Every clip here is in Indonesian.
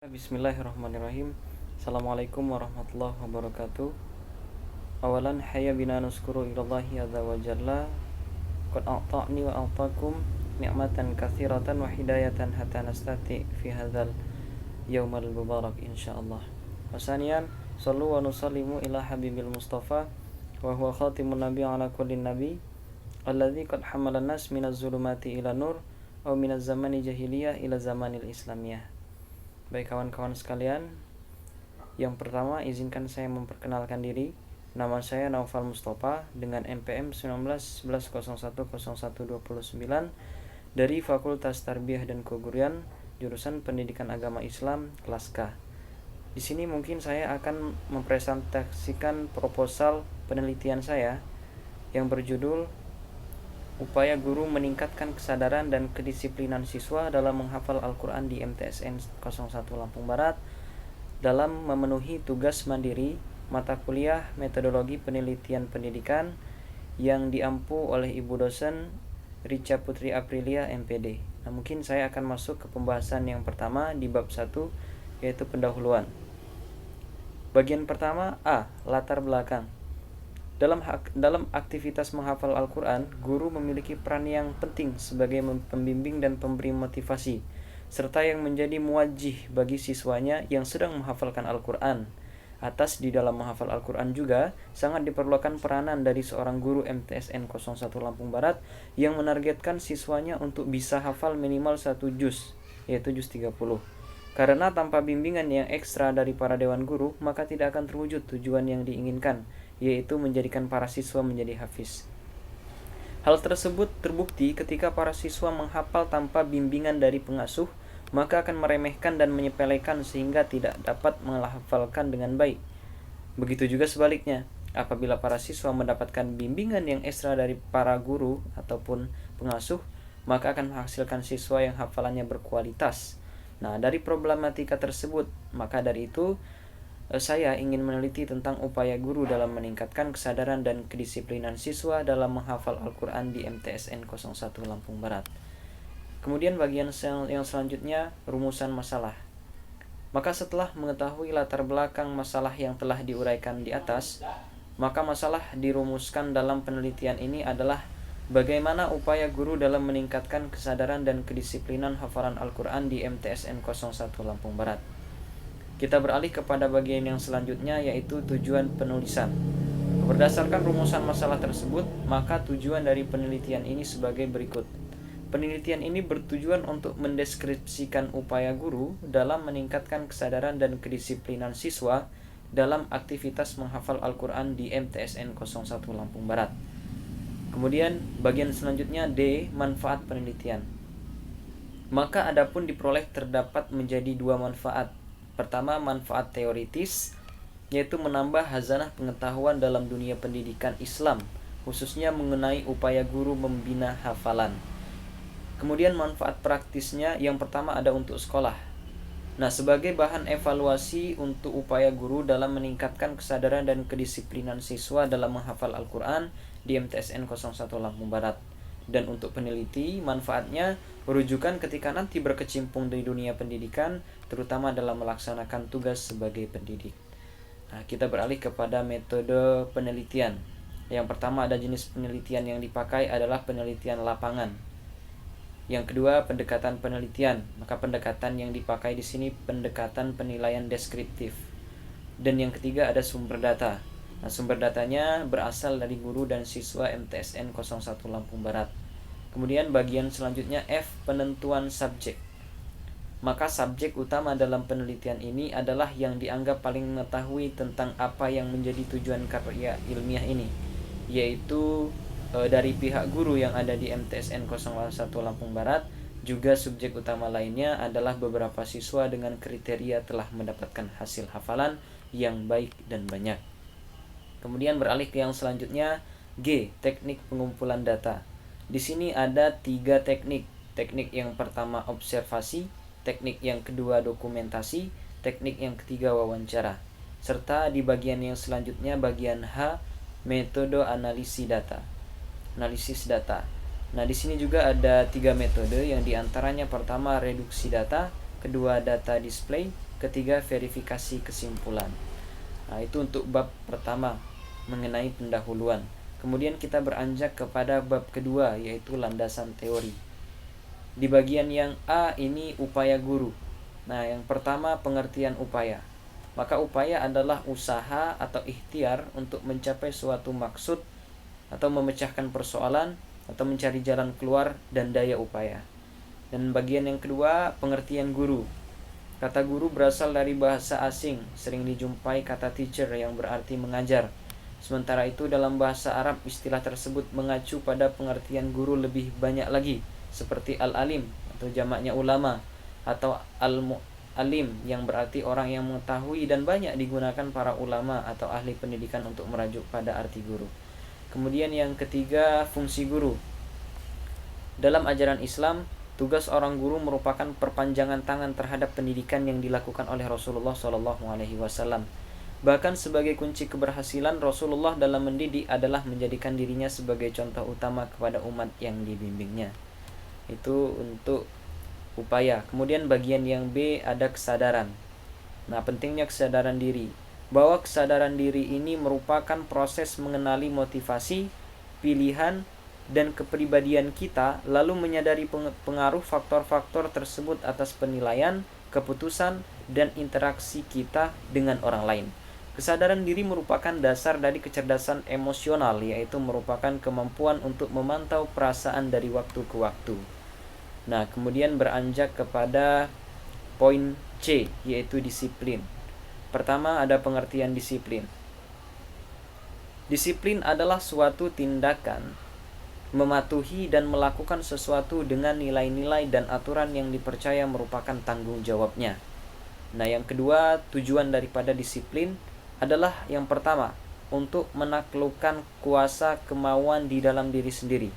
Bismillahirrahmanirrahim. Assalamualaikum warahmatullahi wabarakatuh. Awalan hayya bina nuskuru ilallahi azza wa jalla qad a'ta'ni wa a'takum ni'matan katsiratan wa hidayatan hatta nastati fi hadzal yaumal mubarak insyaallah. Wasaniyan sallu wa nusallimu ila habibil mustafa wa huwa khatimun nabi ala kulli nabi alladzi qad hamala nas minaz zulumati ila nur aw minaz zamani jahiliyah ila zamanil islamiyah. Baik kawan-kawan sekalian, yang pertama izinkan saya memperkenalkan diri. Nama saya Naufal Mustafa dengan NPM 1911010129 dari Fakultas Tarbiyah dan Kegurian, jurusan Pendidikan Agama Islam kelas K. Di sini mungkin saya akan mempresentasikan proposal penelitian saya yang berjudul Upaya Guru Meningkatkan Kesadaran dan Kedisiplinan Siswa dalam Menghafal Al-Quran di MTSN 01 Lampung Barat dalam memenuhi tugas mandiri mata kuliah Metodologi Penelitian Pendidikan yang diampu oleh Ibu dosen Richa Putri Aprilia MPD. Nah, mungkin saya akan masuk ke pembahasan yang pertama di bab 1, yaitu pendahuluan. Bagian pertama A. Latar belakang. Dalam aktivitas menghafal Al-Quran, guru memiliki peran yang penting sebagai pembimbing dan pemberi motivasi, serta yang menjadi muwajjih bagi siswanya yang sedang menghafalkan Al-Quran. Di dalam menghafal Al-Quran juga sangat diperlukan peranan dari seorang guru MTSN 01 Lampung Barat yang menargetkan siswanya untuk bisa hafal minimal 1 juz, yaitu juz 30. Karena tanpa bimbingan yang ekstra dari para dewan guru, maka tidak akan terwujud tujuan yang diinginkan, yaitu menjadikan para siswa menjadi hafiz. Hal tersebut terbukti ketika para siswa menghafal tanpa bimbingan dari pengasuh, maka akan meremehkan dan menyepelekan sehingga tidak dapat menghafalkan dengan baik. Begitu juga sebaliknya, apabila para siswa mendapatkan bimbingan yang ekstra dari para guru ataupun pengasuh, maka akan menghasilkan siswa yang hafalannya berkualitas. Nah, dari problematika tersebut, maka dari itu saya ingin meneliti tentang upaya guru dalam meningkatkan kesadaran dan kedisiplinan siswa dalam menghafal Al-Quran di MTSN 01 Lampung Barat. Kemudian bagian yang selanjutnya, rumusan masalah. Maka setelah mengetahui latar belakang masalah yang telah diuraikan di atas, maka masalah dirumuskan dalam penelitian ini adalah bagaimana upaya guru dalam meningkatkan kesadaran dan kedisiplinan hafalan Al-Quran di MTSN 01 Lampung Barat. Kita beralih kepada bagian yang selanjutnya, yaitu tujuan penulisan. Berdasarkan rumusan masalah tersebut, maka tujuan dari penelitian ini sebagai berikut. Penelitian ini bertujuan untuk mendeskripsikan upaya guru dalam meningkatkan kesadaran dan kedisiplinan siswa dalam aktivitas menghafal Al-Quran di MTSN 01 Lampung Barat. Kemudian bagian selanjutnya D. Manfaat penelitian. Maka adapun diperoleh terdapat menjadi 2 manfaat. Pertama, manfaat teoritis, yaitu menambah hazanah pengetahuan dalam dunia pendidikan Islam, khususnya mengenai upaya guru membina hafalan. Kemudian manfaat praktisnya, yang pertama ada untuk sekolah. Nah, sebagai bahan evaluasi untuk upaya guru dalam meningkatkan kesadaran dan kedisiplinan siswa dalam menghafal Al-Quran di MTSN 01 Lampung Barat. Dan untuk peneliti, manfaatnya rujukan ketika nanti berkecimpung di dunia pendidikan, terutama dalam melaksanakan tugas sebagai pendidik. Nah, kita beralih kepada metode penelitian. Yang pertama ada jenis penelitian yang dipakai adalah penelitian lapangan. Yang kedua, pendekatan penelitian. Maka pendekatan yang dipakai di sini pendekatan penilaian deskriptif. Dan yang ketiga ada sumber data. Nah, sumber datanya berasal dari guru dan siswa MTSN 01 Lampung Barat. Kemudian bagian selanjutnya F. Penentuan subjek. Maka subjek utama dalam penelitian ini adalah yang dianggap paling mengetahui tentang apa yang menjadi tujuan karya ilmiah ini, yaitu dari pihak guru yang ada di MTSN 01 Lampung Barat. Juga subjek utama lainnya adalah beberapa siswa dengan kriteria telah mendapatkan hasil hafalan yang baik dan banyak. Kemudian beralih ke yang selanjutnya G. Teknik pengumpulan data. Di sini ada 3 teknik. Teknik yang pertama observasi, teknik yang kedua dokumentasi, teknik yang ketiga wawancara. Serta di bagian yang selanjutnya bagian H. Metode analisis data. Nah, di sini juga ada 3 metode yang diantaranya pertama reduksi data, kedua data display, ketiga verifikasi kesimpulan. Nah, itu untuk bab pertama mengenai pendahuluan. Kemudian kita beranjak kepada bab kedua, yaitu landasan teori. Di bagian yang A ini upaya guru. Nah, yang pertama pengertian upaya. Maka upaya adalah usaha atau ikhtiar untuk mencapai suatu maksud atau memecahkan persoalan atau mencari jalan keluar dan daya upaya. Dan bagian yang kedua, pengertian guru. Kata guru berasal dari bahasa asing, sering dijumpai kata teacher yang berarti mengajar. Sementara itu dalam bahasa Arab istilah tersebut mengacu pada pengertian guru lebih banyak lagi, seperti al-alim atau jamaknya ulama, atau al-alim yang berarti orang yang mengetahui, dan banyak digunakan para ulama atau ahli pendidikan untuk merajuk pada arti guru. Kemudian yang ketiga, fungsi guru. Dalam ajaran Islam, tugas orang guru merupakan perpanjangan tangan terhadap pendidikan yang dilakukan oleh Rasulullah SAW. Bahkan sebagai kunci keberhasilan Rasulullah dalam mendidik adalah menjadikan dirinya sebagai contoh utama kepada umat yang dibimbingnya. Itu untuk upaya. Kemudian bagian yang B ada kesadaran. Nah, pentingnya kesadaran diri. Bahwa kesadaran diri ini merupakan proses mengenali motivasi, pilihan, dan kepribadian kita, lalu menyadari pengaruh faktor-faktor tersebut atas penilaian, keputusan, dan interaksi kita dengan orang lain. Kesadaran diri merupakan dasar dari kecerdasan emosional, yaitu merupakan kemampuan untuk memantau perasaan dari waktu ke waktu. Nah, kemudian beranjak kepada poin C, yaitu disiplin. Pertama ada pengertian disiplin. Disiplin adalah suatu tindakan mematuhi dan melakukan sesuatu dengan nilai-nilai dan aturan yang dipercaya merupakan tanggung jawabnya. Nah, yang kedua, tujuan daripada disiplin adalah yang pertama, untuk menaklukkan kuasa kemauan di dalam diri sendiri.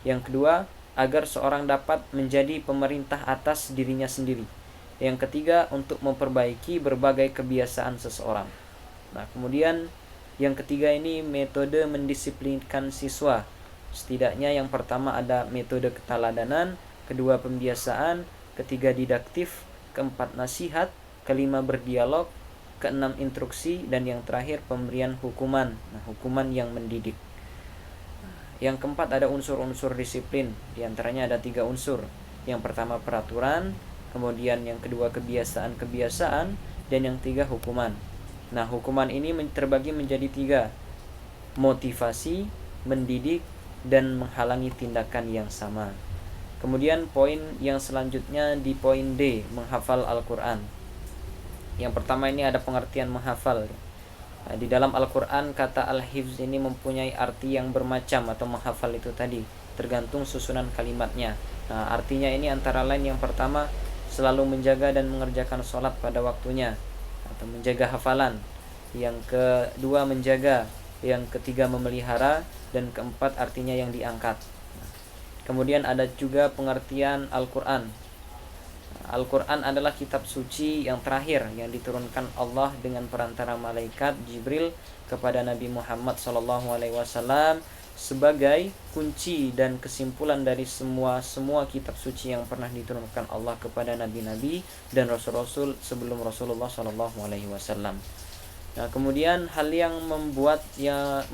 Yang kedua, agar seorang dapat menjadi pemerintah atas dirinya sendiri. Yang ketiga, untuk memperbaiki berbagai kebiasaan seseorang. Nah, kemudian yang ketiga ini metode mendisiplinkan siswa. Setidaknya yang pertama ada metode keteladanan, kedua pembiasaan, ketiga didaktif, keempat nasihat, kelima berdialog, keenam instruksi, dan yang terakhir pemberian hukuman. Nah, hukuman yang mendidik. Yang keempat ada unsur-unsur disiplin. Di antaranya ada 3 unsur. Yang pertama peraturan, kemudian yang kedua kebiasaan-kebiasaan, dan yang 3 hukuman. Nah, hukuman ini terbagi menjadi 3. Motivasi, mendidik, dan menghalangi tindakan yang sama. Kemudian poin yang selanjutnya di poin D, menghafal Al-Quran. Yang pertama ini ada pengertian menghafal. Nah, di dalam Al-Quran kata al-hifz ini mempunyai arti yang bermacam, atau menghafal itu tadi tergantung susunan kalimatnya. Nah, artinya ini antara lain yang pertama selalu menjaga dan mengerjakan sholat pada waktunya atau menjaga hafalan. Yang kedua menjaga, yang ketiga memelihara, dan keempat artinya yang diangkat. Kemudian ada juga pengertian Al-Quran. Al-Quran adalah kitab suci yang terakhir yang diturunkan Allah dengan perantara malaikat Jibril kepada Nabi Muhammad SAW sebagai kunci dan kesimpulan dari semua kitab suci yang pernah diturunkan Allah kepada nabi-nabi dan rasul-rasul sebelum Rasulullah SAW. Nah, kemudian hal yang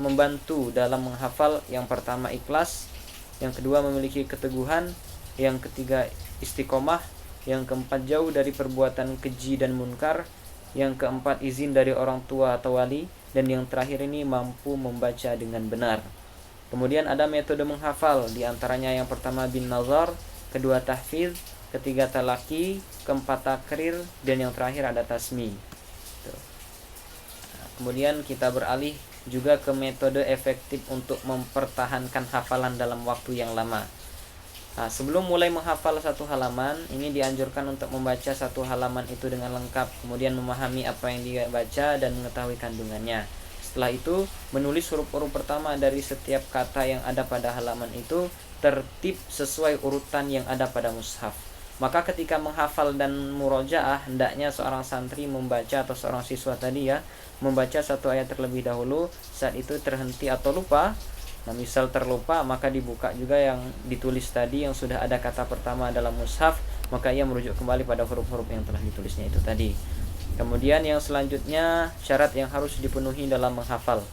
membantu dalam menghafal, yang pertama ikhlas, yang kedua memiliki keteguhan, yang ketiga istiqomah, yang keempat jauh dari perbuatan keji dan munkar, yang keempat izin dari orang tua atau wali, dan yang terakhir ini mampu membaca dengan benar. Kemudian ada metode menghafal, di antaranya yang pertama bin nazar, kedua tahfiz, ketiga talaki, keempat takrir, dan yang terakhir ada tasmi. Nah, kemudian kita beralih juga ke metode efektif untuk mempertahankan hafalan dalam waktu yang lama. Nah, sebelum mulai menghafal satu halaman, ini dianjurkan untuk membaca satu halaman itu dengan lengkap, kemudian memahami apa yang dibaca dan mengetahui kandungannya. Setelah itu, menulis huruf-huruf pertama dari setiap kata yang ada pada halaman itu tertib sesuai urutan yang ada pada mushaf. Maka ketika menghafal dan murojaah, hendaknya seorang santri membaca atau seorang siswa tadi membaca satu ayat terlebih dahulu, saat itu terhenti atau lupa. Nah, misal terlupa, maka dibuka juga yang ditulis tadi yang sudah ada kata pertama dalam mushaf, maka ia merujuk kembali pada huruf-huruf yang telah ditulisnya itu tadi. Kemudian yang selanjutnya, syarat yang harus dipenuhi dalam menghafal.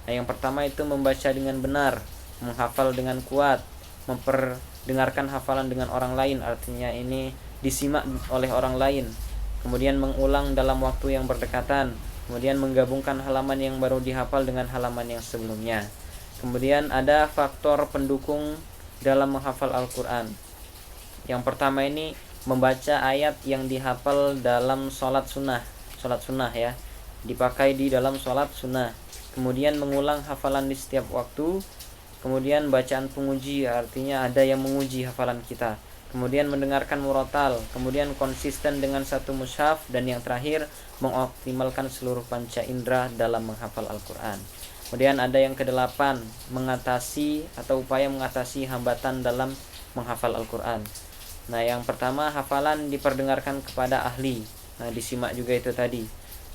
Nah, yang pertama itu membaca dengan benar, menghafal dengan kuat, memperdengarkan hafalan dengan orang lain, artinya ini disimak oleh orang lain. Kemudian mengulang dalam waktu yang berdekatan. Kemudian menggabungkan halaman yang baru dihafal dengan halaman yang sebelumnya. Kemudian ada faktor pendukung dalam menghafal Al-Quran. Yang pertama ini membaca ayat yang dihafal dalam sholat sunnah ya, dipakai di dalam sholat sunnah. Kemudian mengulang hafalan di setiap waktu. Kemudian bacaan penguji, artinya ada yang menguji hafalan kita. Kemudian mendengarkan murotal. Kemudian konsisten dengan satu mushaf. Dan yang terakhir, mengoptimalkan seluruh panca indera dalam menghafal Al-Quran. Kemudian ada yang kedelapan, mengatasi atau upaya mengatasi hambatan dalam menghafal Al-Quran. Nah, yang pertama, hafalan diperdengarkan kepada ahli. Nah, disimak juga itu tadi.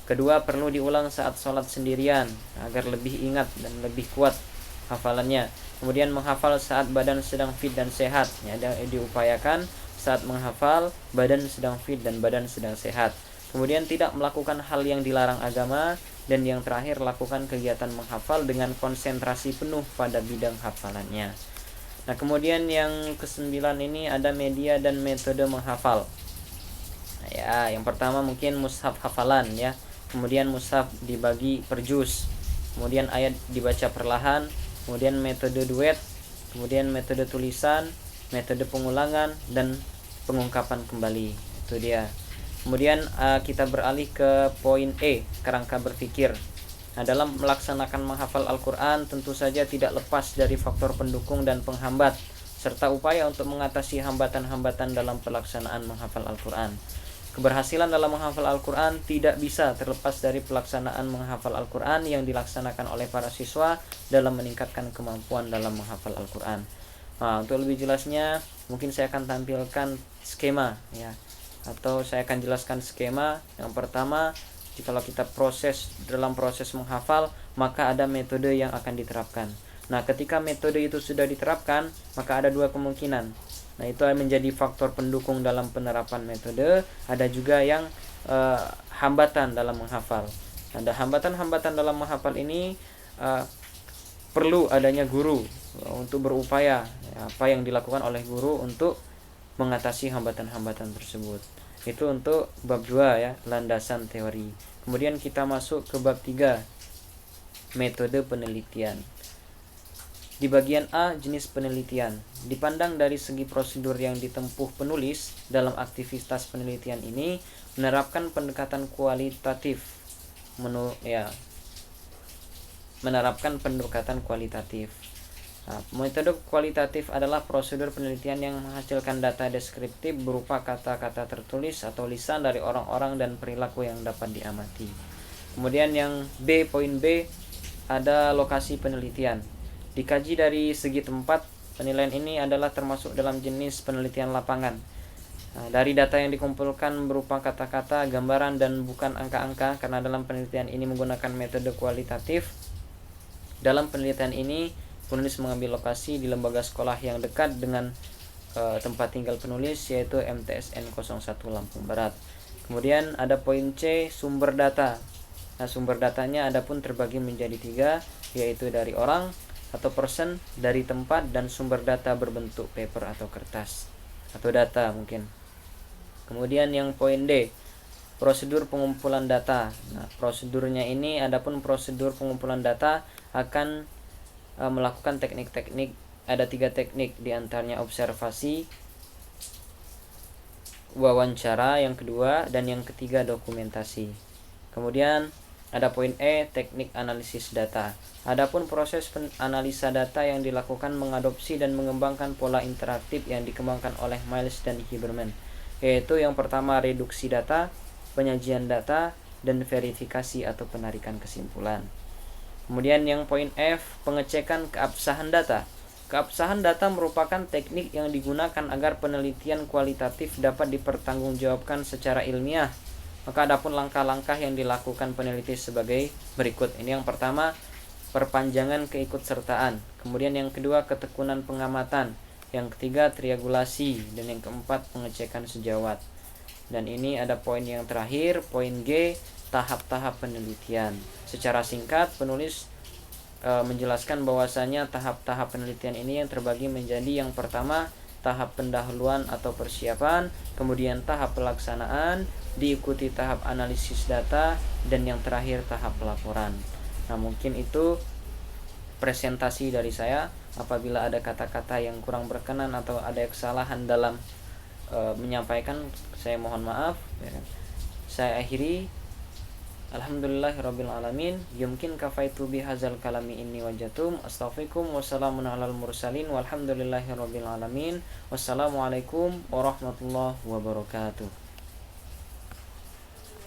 Kedua, perlu diulang saat sholat sendirian agar lebih ingat dan lebih kuat hafalannya. Kemudian menghafal saat badan sedang fit dan sehat. Ya, diupayakan saat menghafal badan sedang fit dan badan sedang sehat. Kemudian tidak melakukan hal yang dilarang agama. Dan yang terakhir, lakukan kegiatan menghafal dengan konsentrasi penuh pada bidang hafalannya. Nah, kemudian yang kesembilan ini ada media dan metode menghafal. Nah, ya, yang pertama mungkin mushaf hafalan ya. Kemudian mushaf dibagi per juz. Kemudian ayat dibaca perlahan. Kemudian metode duet. Kemudian metode tulisan, metode pengulangan dan pengungkapan kembali. Itu dia. Kemudian kita beralih ke poin E, kerangka berpikir. Nah, dalam melaksanakan menghafal Al-Quran tentu saja tidak lepas dari faktor pendukung dan penghambat, serta upaya untuk mengatasi hambatan-hambatan dalam pelaksanaan menghafal Al-Quran. Keberhasilan dalam menghafal Al-Quran tidak bisa terlepas dari pelaksanaan menghafal Al-Quran yang dilaksanakan oleh para siswa dalam meningkatkan kemampuan dalam menghafal Al-Quran. Nah, untuk lebih jelasnya mungkin saya akan tampilkan skema ya, atau saya akan jelaskan skema. Yang pertama, jikalau kita dalam proses menghafal, maka ada metode yang akan diterapkan. Nah, ketika metode itu sudah diterapkan, maka ada dua kemungkinan. Nah, itu menjadi faktor pendukung dalam penerapan metode. Ada juga yang hambatan dalam menghafal. Ada hambatan-hambatan dalam menghafal ini perlu adanya guru untuk berupaya ya, apa yang dilakukan oleh guru untuk mengatasi hambatan-hambatan tersebut. Itu untuk bab 2 ya, landasan teori. Kemudian kita masuk ke bab 3, metode penelitian. Di bagian A, jenis penelitian. Dipandang dari segi prosedur yang ditempuh penulis dalam aktivitas penelitian ini, menerapkan pendekatan kualitatif. Menerapkan pendekatan kualitatif. Nah, metode kualitatif adalah prosedur penelitian yang menghasilkan data deskriptif berupa kata-kata tertulis atau lisan dari orang-orang dan perilaku yang dapat diamati. Kemudian yang B, poin B, ada lokasi penelitian. Dikaji dari segi tempat, penilaian ini adalah termasuk dalam jenis penelitian lapangan. Nah, dari data yang dikumpulkan berupa kata-kata, gambaran, dan bukan angka-angka, karena dalam penelitian ini menggunakan metode kualitatif. Dalam penelitian ini, penulis mengambil lokasi di lembaga sekolah yang dekat dengan tempat tinggal penulis, yaitu MTSN 01 Lampung Barat. Kemudian ada poin C, sumber data. Nah, sumber datanya adapun terbagi menjadi 3, yaitu dari orang atau person, dari tempat, dan sumber data berbentuk paper atau kertas atau data mungkin. Kemudian yang poin D, prosedur pengumpulan data. Nah, prosedurnya ini adapun prosedur pengumpulan data akan melakukan teknik-teknik. Ada 3 teknik, diantaranya observasi, wawancara yang kedua, dan yang ketiga dokumentasi. Kemudian ada poin E, teknik analisis data. Adapun proses analisa data yang dilakukan mengadopsi dan mengembangkan pola interaktif yang dikembangkan oleh Miles dan Huberman, yaitu yang pertama reduksi data, penyajian data, dan verifikasi atau penarikan kesimpulan. Kemudian yang poin F, pengecekan keabsahan data. Keabsahan data merupakan teknik yang digunakan agar penelitian kualitatif dapat dipertanggungjawabkan secara ilmiah. Maka adapun langkah-langkah yang dilakukan peneliti sebagai berikut. Ini yang pertama, perpanjangan keikutsertaan. Kemudian yang kedua, ketekunan pengamatan. Yang ketiga, triangulasi. Dan yang keempat, pengecekan sejawat. Dan ini ada poin yang terakhir, poin G, tahap-tahap penelitian. Secara singkat penulis menjelaskan bahwasanya tahap-tahap penelitian ini yang terbagi menjadi yang pertama tahap pendahuluan atau persiapan, kemudian tahap pelaksanaan, diikuti tahap analisis data, dan yang terakhir tahap pelaporan. Nah, mungkin itu presentasi dari saya. Apabila ada kata-kata yang kurang berkenan atau ada kesalahan dalam menyampaikan, saya mohon maaf. Saya akhiri. Alhamdulillahirabbil alamin. Yumkin kafaitu bihadzal kalami inni wajatum. Astaghfirukum wassalamun alal mursalin walhamdulillahirabbil alamin. Wassalamualaikum warahmatullahi wabarakatuh.